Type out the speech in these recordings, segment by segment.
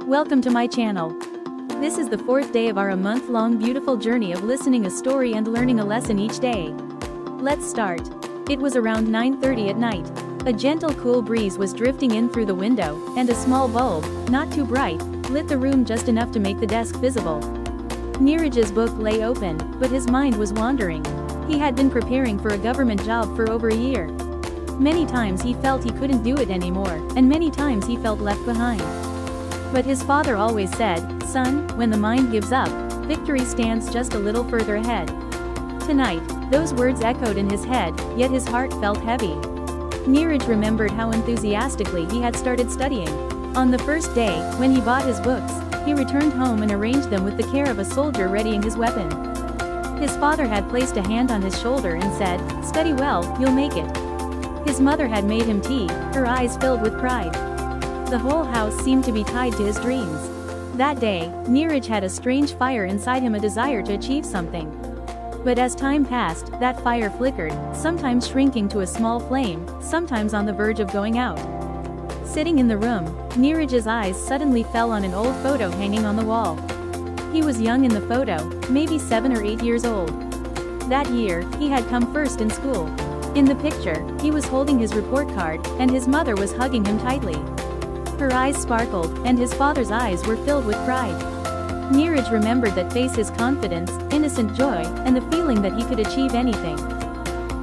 Welcome to my channel. This is the fourth day of our month-long beautiful journey of listening a story and learning a lesson each day. Let's start. It was around 9:30 at night. A gentle cool breeze was drifting in through the window, and a small bulb, not too bright, lit the room just enough to make the desk visible. Neeraj's book lay open, but his mind was wandering. He had been preparing for a government job for over a year. Many times he felt he couldn't do it anymore, and many times he felt left behind. But his father always said, "Son, when the mind gives up, victory stands just a little further ahead." Tonight, those words echoed in his head, yet his heart felt heavy. Neeraj remembered how enthusiastically he had started studying. On the first day, when he bought his books, he returned home and arranged them with the care of a soldier readying his weapon. His father had placed a hand on his shoulder and said, "Study well, you'll make it." His mother had made him tea, her eyes filled with pride. The whole house seemed to be tied to his dreams. That day, Neeraj had a strange fire inside him, a desire to achieve something. But as time passed, that fire flickered, sometimes shrinking to a small flame, sometimes on the verge of going out. Sitting in the room, Neeraj's eyes suddenly fell on an old photo hanging on the wall. He was young in the photo, maybe 7 or 8 years old. That year, he had come first in school. In the picture, he was holding his report card, and his mother was hugging him tightly. Her eyes sparkled, and his father's eyes were filled with pride. Neeraj remembered that face, his confidence, innocent joy, and the feeling that he could achieve anything.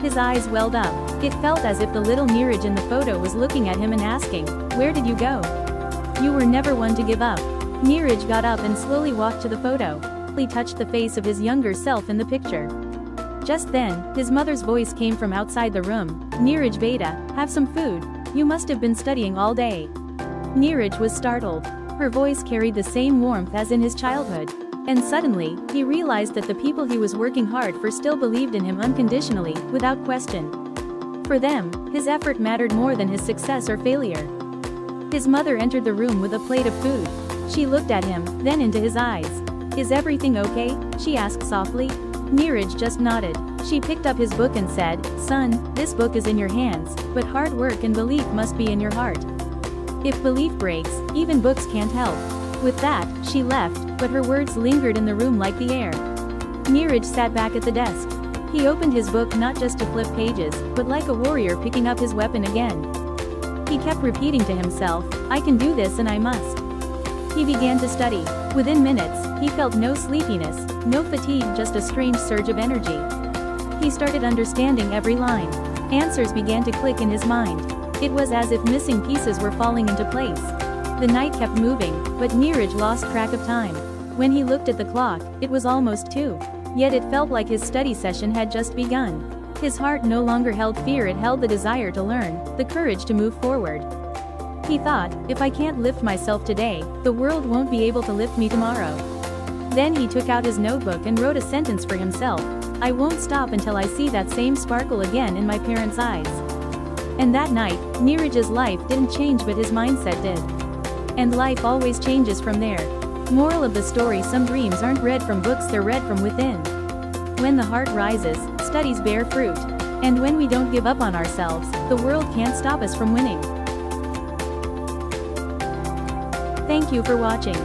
His eyes welled up. It felt as if the little Neeraj in the photo was looking at him and asking, "Where did you go? You were never one to give up." Neeraj got up and slowly walked to the photo. He touched the face of his younger self in the picture. Just then, his mother's voice came from outside the room. "Neeraj beta, have some food. You must have been studying all day." Neeraj was startled. Her voice carried the same warmth as in his childhood. And suddenly, he realized that the people he was working hard for still believed in him unconditionally, without question. For them, his effort mattered more than his success or failure. His mother entered the room with a plate of food. She looked at him, then into his eyes. "Is everything okay?" she asked softly. Neeraj just nodded. She picked up his book and said, "Son, this book is in your hands, but hard work and belief must be in your heart. If belief breaks, even books can't help." With that, she left, but her words lingered in the room like the air. Neeraj sat back at the desk. He opened his book not just to flip pages, but like a warrior picking up his weapon again. He kept repeating to himself, "I can do this and I must." He began to study. Within minutes, he felt no sleepiness, no fatigue, just a strange surge of energy. He started understanding every line. Answers began to click in his mind. It was as if missing pieces were falling into place. The night kept moving, but Neeraj lost track of time. When he looked at the clock, it was almost 2. Yet it felt like his study session had just begun. His heart no longer held fear, it held the desire to learn, the courage to move forward. He thought, "If I can't lift myself today, the world won't be able to lift me tomorrow." Then he took out his notebook and wrote a sentence for himself. "I won't stop until I see that same sparkle again in my parents' eyes." And that night, Neeraj's life didn't change, but his mindset did. And life always changes from there. Moral of the story: some dreams aren't read from books, they're read from within. When the heart rises, studies bear fruit. And when we don't give up on ourselves, the world can't stop us from winning. Thank you for watching.